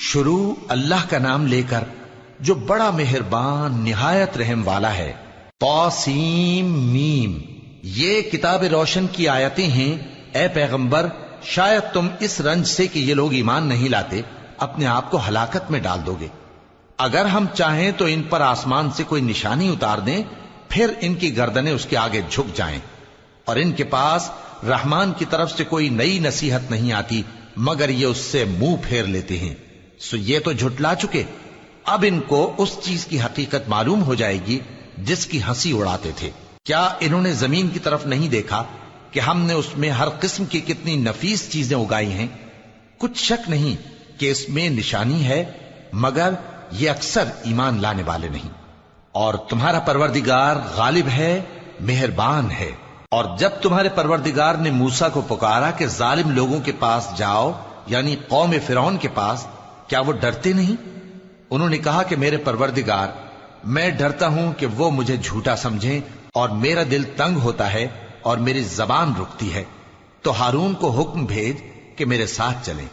شروع اللہ کا نام لے کر جو بڑا مہربان نہایت رحم والا ہے۔ طاسیم میم، یہ کتاب روشن کی آیتیں ہیں۔ اے پیغمبر، شاید تم اس رنج سے کہ یہ لوگ ایمان نہیں لاتے اپنے آپ کو ہلاکت میں ڈال دو گے۔ اگر ہم چاہیں تو ان پر آسمان سے کوئی نشانی اتار دیں، پھر ان کی گردنیں اس کے آگے جھک جائیں، اور ان کے پاس رحمان کی طرف سے کوئی نئی نصیحت نہیں آتی مگر یہ اس سے منہ پھیر لیتے ہیں۔ سو یہ تو جھٹلا چکے، اب ان کو اس چیز کی حقیقت معلوم ہو جائے گی جس کی ہنسی اڑاتے تھے۔ کیا انہوں نے زمین کی طرف نہیں دیکھا کہ ہم نے اس میں ہر قسم کی کتنی نفیس چیزیں اگائی ہیں؟ کچھ شک نہیں کہ اس میں نشانی ہے، مگر یہ اکثر ایمان لانے والے نہیں۔ اور تمہارا پروردگار غالب ہے، مہربان ہے۔ اور جب تمہارے پروردگار نے موسیٰ کو پکارا کہ ظالم لوگوں کے پاس جاؤ، یعنی قوم فرعون کے پاس، کیا وہ ڈرتے نہیں؟ انہوں نے کہا کہ میرے پروردگار، میں ڈرتا ہوں کہ وہ مجھے جھوٹا سمجھیں، اور میرا دل تنگ ہوتا ہے اور میری زبان رکتی ہے۔ تو ہارون کو حکم بھیج کہ میرے ساتھ چلیں۔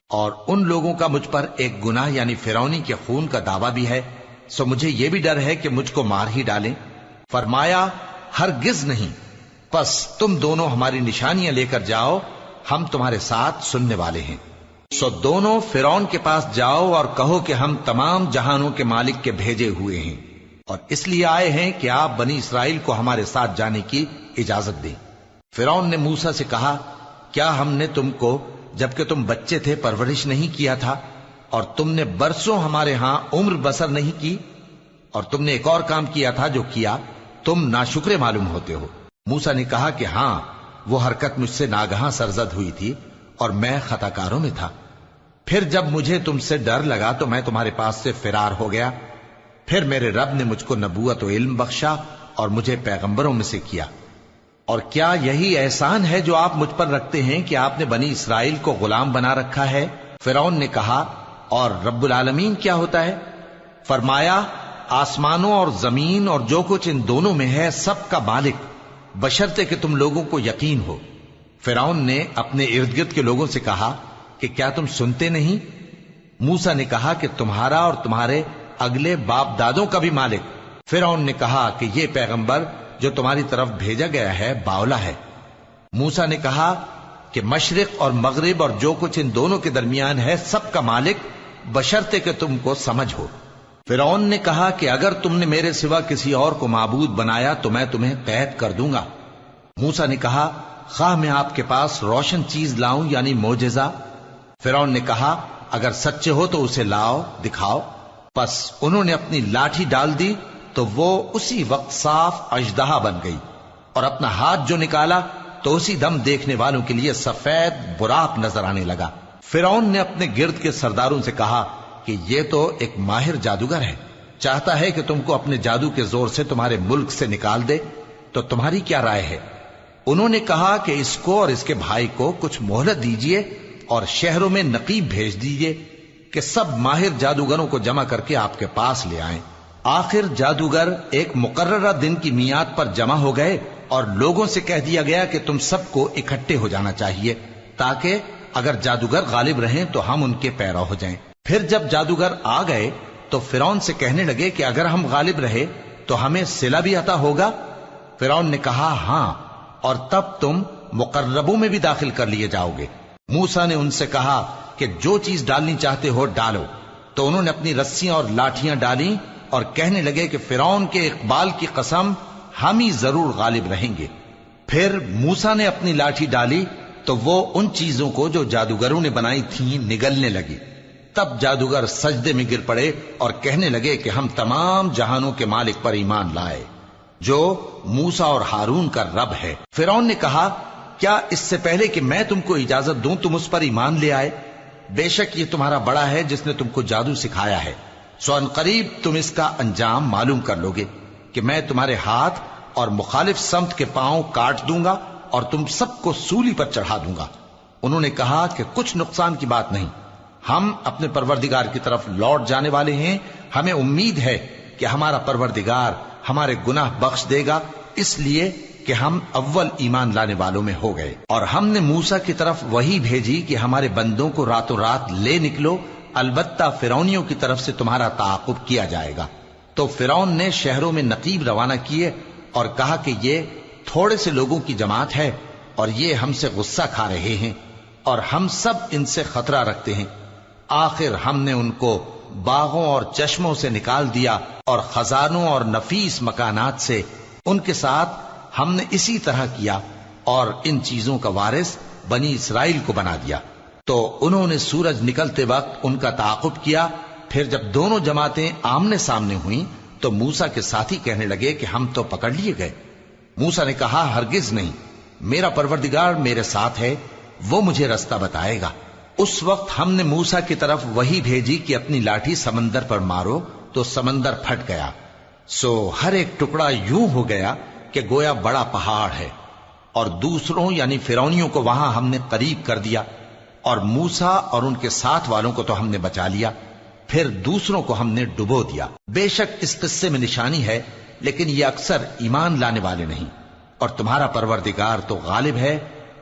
اور ان لوگوں کا مجھ پر ایک گناہ یعنی فرعونی کے خون کا دعویٰ بھی ہے، سو مجھے یہ بھی ڈر ہے کہ مجھ کو مار ہی ڈالیں۔ فرمایا ہرگز نہیں، پس تم دونوں ہماری نشانیاں لے کر جاؤ، ہم تمہارے ساتھ سننے والے ہیں۔ سو دونوں فرعون کے پاس جاؤ اور کہو کہ ہم تمام جہانوں کے مالک کے بھیجے ہوئے ہیں، اور اس لیے آئے ہیں کہ آپ بنی اسرائیل کو ہمارے ساتھ جانے کی اجازت دیں۔ فرعون نے موسیٰ سے کہا، کیا ہم نے تم کو جبکہ تم بچے تھے پرورش نہیں کیا تھا، اور تم نے برسوں ہمارے ہاں عمر بسر نہیں کی؟ اور تم نے ایک اور کام کیا تھا جو کیا، تم ناشکرے معلوم ہوتے ہو۔ موسیٰ نے کہا کہ ہاں، وہ حرکت مجھ سے ناگہاں سرزد ہوئی تھی اور میں خطا کاروں میں تھا۔ پھر جب مجھے تم سے ڈر لگا تو میں تمہارے پاس سے فرار ہو گیا۔ پھر میرے رب نے مجھ کو نبوت و علم بخشا اور مجھے پیغمبروں میں سے کیا۔ اور کیا یہی احسان ہے جو آپ مجھ پر رکھتے ہیں کہ آپ نے بنی اسرائیل کو غلام بنا رکھا ہے؟ فرعون نے کہا، اور رب العالمین کیا ہوتا ہے؟ فرمایا، آسمانوں اور زمین اور جو کچھ ان دونوں میں ہے سب کا مالک، بشرطے کہ تم لوگوں کو یقین ہو۔ فرعون نے اپنے ارد گرد کے لوگوں سے کہا کہ کیا تم سنتے نہیں؟ موسیٰ نے کہا کہ تمہارا اور تمہارے اگلے باپ دادوں کا بھی مالک۔ فرعون نے کہا کہ یہ پیغمبر جو تمہاری طرف بھیجا گیا ہے باولا ہے۔ موسیٰ نے کہا کہ مشرق اور مغرب اور جو کچھ ان دونوں کے درمیان ہے سب کا مالک، بشرطے کہ تم کو سمجھ ہو۔ فرعون نے کہا کہ اگر تم نے میرے سوا کسی اور کو معبود بنایا تو میں تمہیں قید کر دوں گا۔ موسیٰ نے کہا، خواہ میں آپ کے پاس روشن چیز لاؤں یعنی معجزہ؟ فرعون نے کہا، اگر سچے ہو تو اسے لاؤ، دکھاؤ۔ پس انہوں نے اپنی لاٹھی ڈال دی تو وہ اسی وقت صاف اژدہا بن گئی، اور اپنا ہاتھ جو نکالا تو اسی دم دیکھنے والوں کے لیے سفید براق نظر آنے لگا۔ فرعون نے اپنے گرد کے سرداروں سے کہا کہ یہ تو ایک ماہر جادوگر ہے، چاہتا ہے کہ تم کو اپنے جادو کے زور سے تمہارے ملک سے نکال دے، تو تمہاری کیا رائے ہے؟ انہوں نے کہا کہ اس کو اور اس کے بھائی کو کچھ مہلت دیجئے اور شہروں میں نقیب بھیج دیجئے کہ سب ماہر جادوگروں کو جمع کر کے آپ کے پاس لے آئیں۔ آخر جادوگر ایک مقررہ دن کی میعاد پر جمع ہو گئے اور لوگوں سے کہہ دیا گیا کہ تم سب کو اکٹھے ہو جانا چاہیے تاکہ اگر جادوگر غالب رہیں تو ہم ان کے پیرو ہو جائیں۔ پھر جب جادوگر آ گئے تو فرعون سے کہنے لگے کہ اگر ہم غالب رہے تو ہمیں صلہ بھی عطا ہوگا؟ فرعون نے کہا، ہاں، اور تب تم مقربوں میں بھی داخل کر لیے جاؤ گے۔ موسیٰ نے ان سے کہا کہ جو چیز ڈالنی چاہتے ہو ڈالو، تو انہوں نے اپنی رسیاں اور لاٹھیاں ڈالیں اور کہنے لگے کہ فرعون کے اقبال کی قسم، ہم ہی ضرور غالب رہیں گے۔ پھر موسیٰ نے اپنی لاٹھی ڈالی تو وہ ان چیزوں کو جو جادوگروں نے بنائی تھیں نگلنے لگی۔ تب جادوگر سجدے میں گر پڑے اور کہنے لگے کہ ہم تمام جہانوں کے مالک پر ایمان لائے جو موسیٰ اور ہارون کا رب ہے۔ فرعون نے کہا، کیا اس سے پہلے کہ میں تم کو اجازت دوں تم اس پر ایمان لے آئے؟ بے شک یہ تمہارا بڑا ہے جس نے تم کو جادو سکھایا ہے، سو ان قریب تم اس کا انجام معلوم کر لو گے کہ میں تمہارے ہاتھ اور مخالف سمت کے پاؤں کاٹ دوں گا اور تم سب کو سولی پر چڑھا دوں گا۔ انہوں نے کہا کہ کچھ نقصان کی بات نہیں، ہم اپنے پروردگار کی طرف لوٹ جانے والے ہیں، ہمیں امید ہے کہ ہمارا پروردگار ہمارے گناہ بخش دے گا، اس لیے کہ ہم اول ایمان لانے والوں میں ہو گئے۔ اور ہم نے موسیٰ کی طرف وحی بھیجی کہ ہمارے بندوں کو راتوں رات لے نکلو البتہ فرعونیوں کی طرف سے تمہارا تعاقب کیا جائے گا۔ تو فرعون نے شہروں میں نقیب روانہ کیے اور کہا کہ یہ تھوڑے سے لوگوں کی جماعت ہے اور یہ ہم سے غصہ کھا رہے ہیں اور ہم سب ان سے خطرہ رکھتے ہیں۔ آخر ہم نے ان کو باغوں اور چشموں سے نکال دیا اور خزانوں اور نفیس مکانات سے۔ ان کے ساتھ ہم نے اسی طرح کیا اور ان چیزوں کا وارث بنی اسرائیل کو بنا دیا۔ تو انہوں نے سورج نکلتے وقت ان کا تعاقب کیا۔ پھر جب دونوں جماعتیں آمنے سامنے ہوئیں تو موسیٰ کے ساتھی کہنے لگے کہ ہم تو پکڑ لیے گئے۔ موسیٰ نے کہا ہرگز نہیں، میرا پروردگار میرے ساتھ ہے، وہ مجھے رستہ بتائے گا۔ اس وقت ہم نے موسیٰ کی طرف وحی بھیجی کہ اپنی لاٹھی سمندر پر مارو، تو سمندر پھٹ گیا، سو ہر ایک ٹکڑا یوں ہو گیا کہ گویا بڑا پہاڑ ہے، اور دوسروں یعنی فرعونیوں کو وہاں ہم نے قریب کر دیا، اور موسیٰ اور ان کے ساتھ والوں کو تو ہم نے بچا لیا، پھر دوسروں کو ہم نے ڈبو دیا۔ بے شک اس قصے میں نشانی ہے، لیکن یہ اکثر ایمان لانے والے نہیں، اور تمہارا پروردگار تو غالب ہے،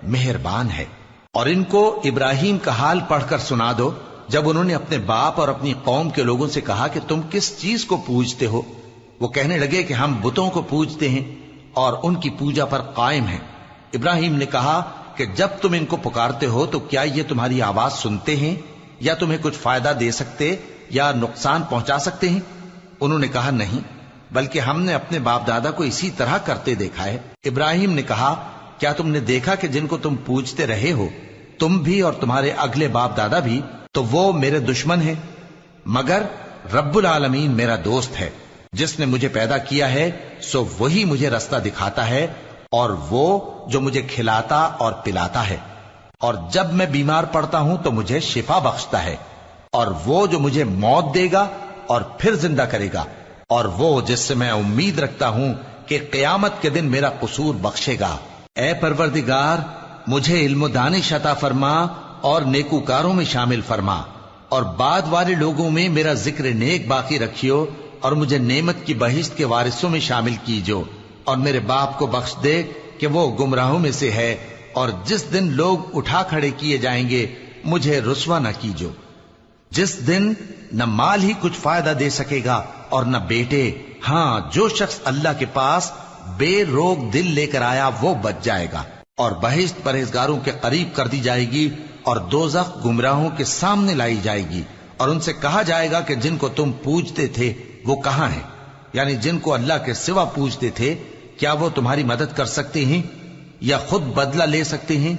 مہربان ہے۔ اور ان کو ابراہیم کا حال پڑھ کر سنا دو جب انہوں نے اپنے باپ اور اپنی قوم کے لوگوں سے کہا کہ تم کس چیز کو پوجتے ہو؟ وہ کہنے لگے کہ ہم بتوں کو پوجتے ہیں اور ان کی پوجا پر قائم ہیں۔ ابراہیم نے کہا کہ جب تم ان کو پکارتے ہو تو کیا یہ تمہاری آواز سنتے ہیں یا تمہیں کچھ فائدہ دے سکتے یا نقصان پہنچا سکتے ہیں؟ انہوں نے کہا نہیں، بلکہ ہم نے اپنے باپ دادا کو اسی طرح کرتے دیکھا ہے۔ ابراہیم نے کہا کیا تم نے دیکھا کہ جن کو تم پوجتے رہے ہو، تم بھی اور تمہارے اگلے باپ دادا بھی، تو وہ میرے دشمن ہیں، مگر رب العالمین میرا دوست ہے۔ جس نے مجھے پیدا کیا ہے سو وہی مجھے رستہ دکھاتا ہے، اور وہ جو مجھے کھلاتا اور پلاتا ہے، اور جب میں بیمار پڑتا ہوں تو مجھے شفا بخشتا ہے، اور وہ جو مجھے موت دے گا اور پھر زندہ کرے گا، اور وہ جس سے میں امید رکھتا ہوں کہ قیامت کے دن میرا قصور بخشے گا۔ اے پروردگار، مجھے علم و دانش عطا فرما اور نیکوکاروں میں شامل فرما، اور بعد والے لوگوں میں میرا ذکر نیک باقی رکھیو، اور مجھے نعمت کی بہشت کے وارثوں میں شامل کیجو، اور میرے باپ کو بخش دے کہ وہ گمراہوں میں سے ہے، اور جس دن لوگ اٹھا کھڑے کیے جائیں گے مجھے رسوا نہ کیجو، جس دن نہ مال ہی کچھ فائدہ دے سکے گا اور نہ بیٹے۔ ہاں، جو شخص اللہ کے پاس بے روک دل لے کر آیا وہ بچ جائے گا، اور بہشت پرہیزگاروں کے قریب کر دی جائے گی، اور دوزخ گمراہوں کے سامنے لائی جائے گی، اور ان سے کہا جائے گا کہ جن کو تم پوجتے تھے وہ کہاں ہیں؟ یعنی جن کو اللہ کے سوا پوجتے تھے، کیا وہ تمہاری مدد کر سکتے ہیں یا خود بدلہ لے سکتے ہیں؟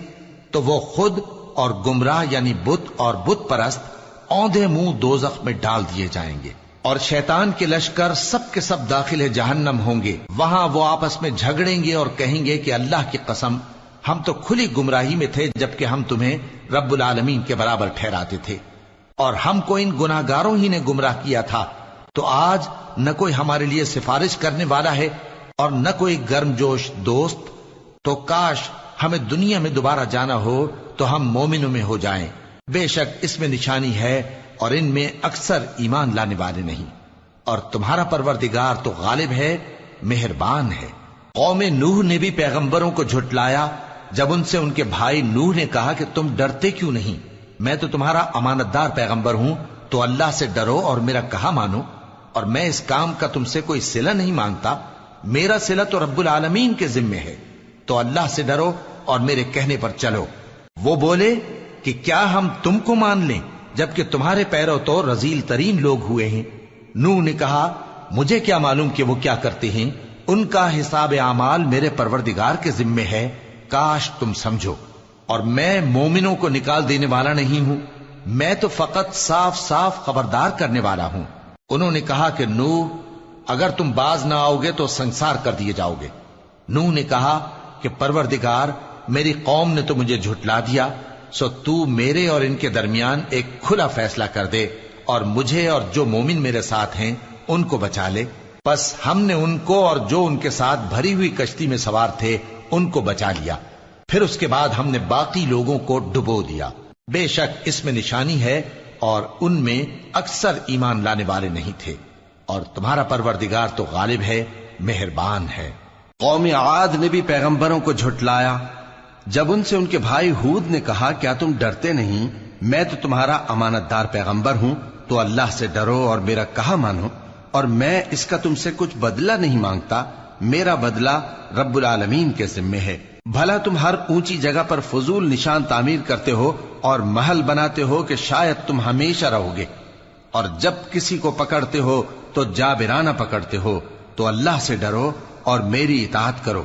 تو وہ خود اور گمراہ یعنی بت اور بت پرست اوندھے منہ دوزخ میں ڈال دیے جائیں گے، اور شیطان کے لشکر سب کے سب داخل جہنم ہوں گے۔ وہاں وہ آپس میں جھگڑیں گے اور کہیں گے کہ اللہ کی قسم، ہم تو کھلی گمراہی میں تھے جبکہ ہم تمہیں رب العالمین کے برابر ٹھہراتے تھے، اور ہم کو ان گناہگاروں ہی نے گمراہ کیا تھا۔ تو آج نہ کوئی ہمارے لیے سفارش کرنے والا ہے اور نہ کوئی گرم جوش دوست، تو کاش ہمیں دنیا میں دوبارہ جانا ہو تو ہم مومنوں میں ہو جائیں۔ بے شک اس میں نشانی ہے اور ان میں اکثر ایمان لانے والے نہیں، اور تمہارا پروردگار تو غالب ہے، مہربان ہے۔ قوم نوح نے بھی پیغمبروں کو جھٹلایا جب ان سے ان کے بھائی نوح نے کہا کہ تم ڈرتے کیوں نہیں؟ میں تو تمہارا امانت دار پیغمبر ہوں، تو اللہ سے ڈرو اور میرا کہا مانو، اور میں اس کام کا تم سے کوئی صلہ نہیں مانگتا، میرا صلہ تو رب العالمین کے ذمے ہے، تو اللہ سے ڈرو اور میرے کہنے پر چلو۔ وہ بولے کہ کیا ہم تم کو مان لیں جبکہ تمہارے پیرو تو رذیل ترین لوگ ہوئے ہیں؟ نوح نے کہا مجھے کیا معلوم کہ وہ کیا کرتے ہیں، ان کا حساب اعمال میرے پروردگار کے ذمے ہے، کاش تم سمجھو۔ اور میں مومنوں کو نکال دینے والا نہیں ہوں، میں تو فقط صاف صاف خبردار کرنے والا ہوں۔ انہوں نے کہا کہ نوح، اگر تم باز نہ آؤ گے تو سنسار کر دیے جاؤ گے۔ نوح نے کہا کہ پروردگار، میری قوم نے تو مجھے جھٹلا دیا، سو تو میرے اور ان کے درمیان ایک کھلا فیصلہ کر دے، اور مجھے اور جو مومن میرے ساتھ ہیں ان کو بچا لے۔ بس ہم نے ان کو اور جو ان کے ساتھ بھری ہوئی کشتی میں سوار تھے ان کو بچا لیا، پھر اس کے بعد ہم نے باقی لوگوں کو ڈبو دیا۔ بے شک اس میں نشانی ہے اور ان میں اکثر ایمان لانے والے نہیں تھے، اور تمہارا پروردگار تو غالب ہے، مہربان ہے۔ قوم عاد نے بھی پیغمبروں کو جھٹلایا جب ان سے ان کے بھائی ہود نے کہا کیا تم ڈرتے نہیں میں تو تمہارا امانت دار پیغمبر ہوں، تو اللہ سے ڈرو اور میرا کہا مانو، اور میں اس کا تم سے کچھ بدلہ نہیں مانگتا، میرا بدلہ رب العالمین کے ذمے ہے۔ بھلا تم ہر اونچی جگہ پر فضول نشان تعمیر کرتے ہو اور محل بناتے ہو کہ شاید تم ہمیشہ رہو گے، اور جب کسی کو پکڑتے ہو تو جابرانہ پکڑتے ہو، تو اللہ سے ڈرو اور میری اطاعت کرو،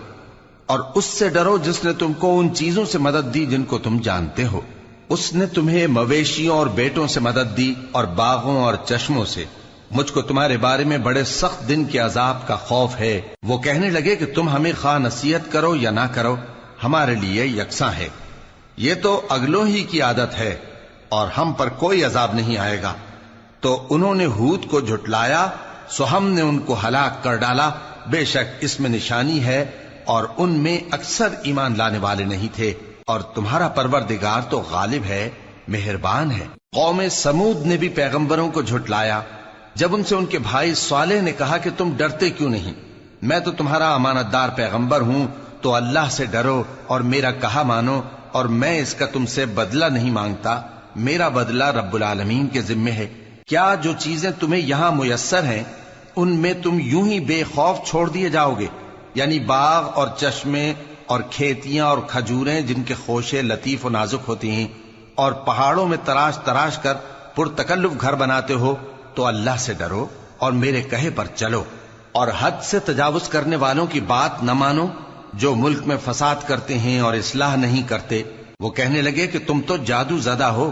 اور اس سے ڈرو جس نے تم کو ان چیزوں سے مدد دی جن کو تم جانتے ہو۔ اس نے تمہیں مویشیوں اور بیٹوں سے مدد دی اور باغوں اور چشموں سے۔ مجھ کو تمہارے بارے میں بڑے سخت دن کے عذاب کا خوف ہے۔ وہ کہنے لگے کہ تم ہمیں خواہ نصیحت کرو یا نہ کرو، ہمارے لیے یکساں ہے، یہ تو اگلوں ہی کی عادت ہے، اور ہم پر کوئی عذاب نہیں آئے گا۔ تو انہوں نے ہود کو جھٹلایا، سو ہم نے ان کو ہلاک کر ڈالا۔ بے شک اس میں نشانی ہے، اور ان میں اکثر ایمان لانے والے نہیں تھے، اور تمہارا پروردگار تو غالب ہے، مہربان ہے۔ قوم سمود نے بھی پیغمبروں کو جھٹلایا جب ان سے ان کے بھائی صالح نے کہا کہ تم ڈرتے کیوں نہیں؟ میں تو تمہارا امانت دار پیغمبر ہوں، تو اللہ سے ڈرو اور میرا کہا مانو، اور میں اس کا تم سے بدلہ نہیں مانگتا، میرا بدلہ رب العالمین کے ذمے ہے۔ کیا جو چیزیں تمہیں یہاں میسر ہیں ان میں تم یوں ہی بے خوف چھوڑ دیے جاؤ گے؟ یعنی باغ اور چشمے اور کھیتیاں اور کھجوریں جن کے خوشے لطیف و نازک ہوتی ہیں، اور پہاڑوں میں تراش تراش کر پرتکلف گھر بناتے ہو، تو اللہ سے ڈرو اور میرے کہے پر چلو، اور حد سے تجاوز کرنے والوں کی بات نہ مانو جو ملک میں فساد کرتے ہیں اور اصلاح نہیں کرتے۔ وہ کہنے لگے کہ تم تو جادو زدہ ہو،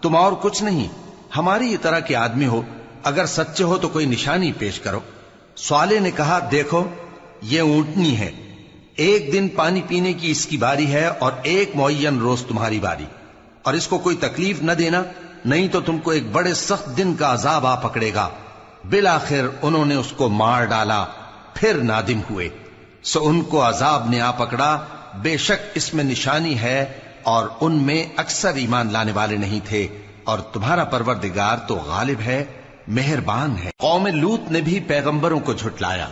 تم اور کچھ نہیں، ہماری یہ طرح کے آدمی ہو، اگر سچے ہو تو کوئی نشانی پیش کرو۔ صالح نے کہا دیکھو یہ اونٹنی ہے، ایک دن پانی پینے کی اس کی باری ہے اور ایک معین روز تمہاری باری، اور اس کو کوئی تکلیف نہ دینا، نہیں تو تم کو ایک بڑے سخت دن کا عذاب آ پکڑے گا۔ بالآخر انہوں نے اس کو مار ڈالا، پھر نادم ہوئے، سو ان کو عذاب نے آ پکڑا۔ بے شک اس میں نشانی ہے، اور ان میں اکثر ایمان لانے والے نہیں تھے، اور تمہارا پروردگار تو غالب ہے، مہربان ہے۔ قوم لوط نے بھی پیغمبروں کو جھٹلایا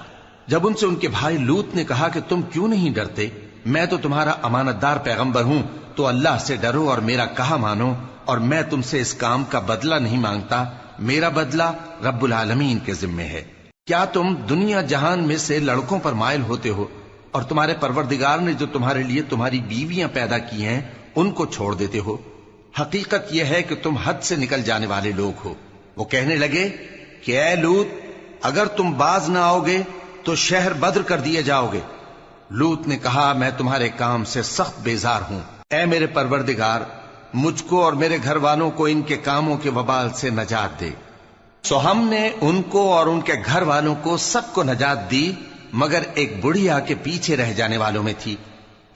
جب ان سے ان کے بھائی لوط نے کہا کہ تم کیوں نہیں ڈرتے؟ میں تو تمہارا امانت دار پیغمبر ہوں، تو اللہ سے ڈرو اور میرا کہا مانو، اور میں تم سے اس کام کا بدلہ نہیں مانگتا، میرا بدلہ رب العالمین کے ذمے ہے۔ کیا تم دنیا جہان میں سے لڑکوں پر مائل ہوتے ہو، اور تمہارے پروردگار نے جو تمہارے لیے تمہاری بیویاں پیدا کی ہیں ان کو چھوڑ دیتے ہو؟ حقیقت یہ ہے کہ تم حد سے نکل جانے والے لوگ ہو۔ وہ کہنے لگے کہ اے لوط، اگر تم باز نہ آؤ گے تو شہر بدر کر دیے جاؤ گے۔ لوط نے کہا میں تمہارے کام سے سخت بیزار ہوں، اے میرے پروردگار مجھ کو اور میرے گھر والوں کو ان کے کاموں کے وبال سے نجات دے۔ سو ہم نے ان کو اور ان کے گھر والوں کو سب کو نجات دی، مگر ایک بڑھیا کے پیچھے رہ جانے والوں میں تھی۔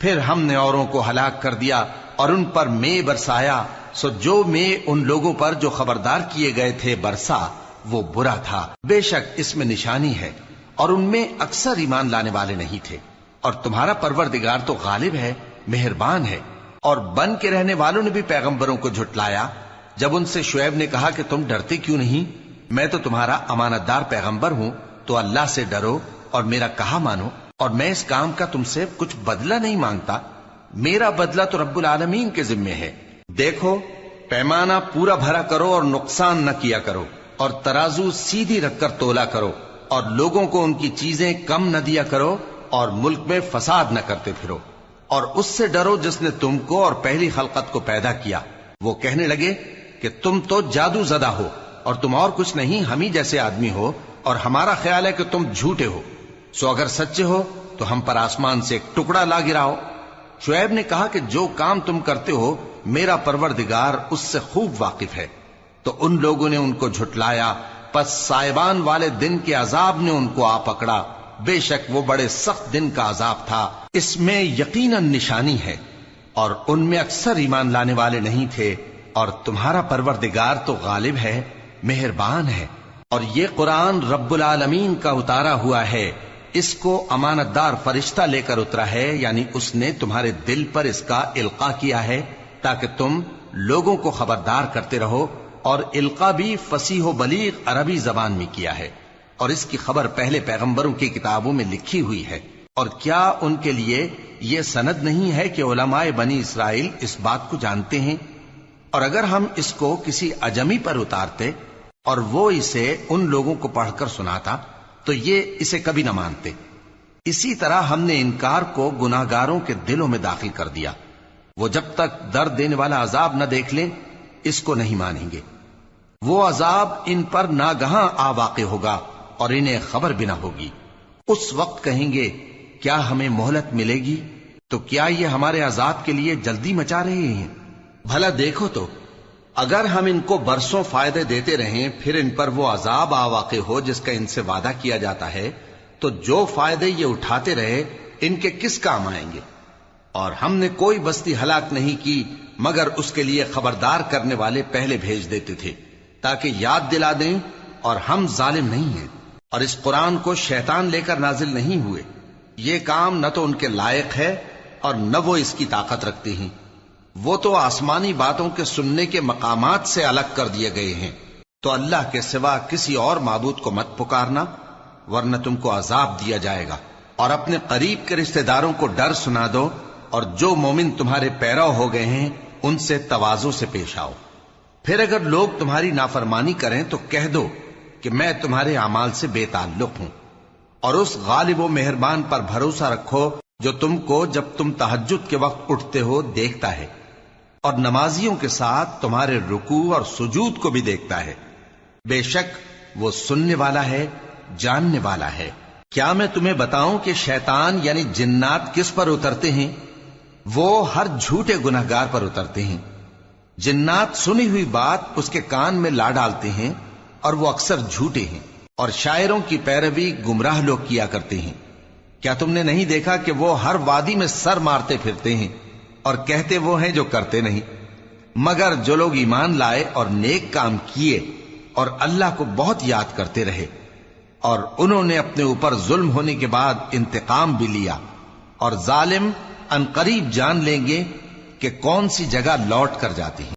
پھر ہم نے اوروں کو ہلاک کر دیا اور ان پر مے برسایا، سو جو مے ان لوگوں پر جو خبردار کیے گئے تھے برسا وہ برا تھا۔ بے شک اس میں نشانی ہے، اور ان میں اکثر ایمان لانے والے نہیں تھے، اور تمہارا پروردگار تو غالب ہے، مہربان ہے۔ اور بن کے رہنے والوں نے بھی پیغمبروں کو جھٹلایا جب ان سے شعیب نے کہا کہ تم ڈرتے کیوں نہیں؟ میں تو تمہارا امانت دار پیغمبر ہوں، تو اللہ سے ڈرو اور میرا کہا مانو، اور میں اس کام کا تم سے کچھ بدلہ نہیں مانگتا، میرا بدلہ تو رب العالمین کے ذمے ہے۔ دیکھو پیمانہ پورا بھرا کرو اور نقصان نہ کیا کرو، اور ترازو سیدھی رکھ کر تولا کرو، اور لوگوں کو ان کی چیزیں کم نہ دیا کرو، اور ملک میں فساد نہ کرتے پھرو، اور اس سے ڈرو جس نے تم کو اور پہلی خلقت کو پیدا کیا۔ وہ کہنے لگے کہ تم تو جادو زدہ ہو، اور تم اور کچھ نہیں، ہم ہی جیسے آدمی ہو، اور ہمارا خیال ہے کہ تم جھوٹے ہو، سو اگر سچے ہو تو ہم پر آسمان سے ایک ٹکڑا لا گراؤ۔ شعیب نے کہا کہ جو کام تم کرتے ہو میرا پروردگار اس سے خوب واقف ہے۔ تو ان لوگوں نے ان کو جھٹلایا، پس سائبان والے دن کے عذاب نے ان کو آ پکڑا، بے شک وہ بڑے سخت دن کا عذاب تھا، اس میں یقیناً نشانی ہے، اور ان میں اکثر ایمان لانے والے نہیں تھے، اور تمہارا پروردگار تو غالب ہے، مہربان ہے۔ اور یہ قرآن رب العالمین کا اتارا ہوا ہے، اس کو امانت دار فرشتہ لے کر اترا ہے، یعنی اس نے تمہارے دل پر اس کا القاء کیا ہے تاکہ تم لوگوں کو خبردار کرتے رہو، اور القاء بھی فصیح و بلیغ عربی زبان میں کیا ہے، اور اس کی خبر پہلے پیغمبروں کی کتابوں میں لکھی ہوئی ہے۔ اور کیا ان کے لیے یہ سند نہیں ہے کہ علماء بنی اسرائیل اس بات کو جانتے ہیں؟ اور اگر ہم اس کو کسی اجمی پر اتارتے اور وہ اسے ان لوگوں کو پڑھ کر سناتا تو یہ اسے کبھی نہ مانتے. اسی طرح ہم نے انکار کو گناہگاروں کے دلوں میں داخل کر دیا. وہ جب تک درد دینے والا عذاب نہ دیکھ لیں اس کو نہیں مانیں گے. وہ عذاب ان پر ناگہاں آ واقع ہوگا اور انہیں خبر بھی نہ ہوگی. اس وقت کہیں گے کیا ہمیں مہلت ملے گی؟ تو کیا یہ ہمارے عذاب کے لیے جلدی مچا رہے ہیں؟ بھلا دیکھو تو اگر ہم ان کو برسوں فائدے دیتے رہیں پھر ان پر وہ عذاب آ واقع ہو جس کا ان سے وعدہ کیا جاتا ہے تو جو فائدے یہ اٹھاتے رہے ان کے کس کام آئیں گے؟ اور ہم نے کوئی بستی ہلاک نہیں کی مگر اس کے لیے خبردار کرنے والے پہلے بھیج دیتے تھے تاکہ یاد دلا دیں، اور ہم ظالم نہیں ہیں. اور اس قرآن کو شیطان لے کر نازل نہیں ہوئے. یہ کام نہ تو ان کے لائق ہے اور نہ وہ اس کی طاقت رکھتے ہیں. وہ تو آسمانی باتوں کے سننے کے مقامات سے الگ کر دیے گئے ہیں. تو اللہ کے سوا کسی اور معبود کو مت پکارنا ورنہ تم کو عذاب دیا جائے گا. اور اپنے قریب کے رشتہ داروں کو ڈر سنا دو، اور جو مومن تمہارے پیرو ہو گئے ہیں ان سے تواضع سے پیش آؤ. پھر اگر لوگ تمہاری نافرمانی کریں تو کہہ دو کہ میں تمہارے اعمال سے بے تعلق ہوں، اور اس غالب و مہربان پر بھروسہ رکھو جو تم کو جب تم تہجد کے وقت اٹھتے ہو دیکھتا ہے، اور نمازیوں کے ساتھ تمہارے رکوع اور سجود کو بھی دیکھتا ہے. بے شک وہ سننے والا ہے، جاننے والا ہے. کیا میں تمہیں بتاؤں کہ شیطان یعنی جنات کس پر اترتے ہیں؟ وہ ہر جھوٹے گنہگار پر اترتے ہیں. جنات سنی ہوئی بات اس کے کان میں لا ڈالتے ہیں اور وہ اکثر جھوٹے ہیں، اور شاعروں کی پیروی گمراہ لوگ کیا کرتے ہیں. کیا تم نے نہیں دیکھا کہ وہ ہر وادی میں سر مارتے پھرتے ہیں اور کہتے وہ ہیں جو کرتے نہیں؟ مگر جو لوگ ایمان لائے اور نیک کام کیے اور اللہ کو بہت یاد کرتے رہے اور انہوں نے اپنے اوپر ظلم ہونے کے بعد انتقام بھی لیا، اور ظالم عنقریب جان لیں گے کہ کون سی جگہ لوٹ کر جاتے ہیں.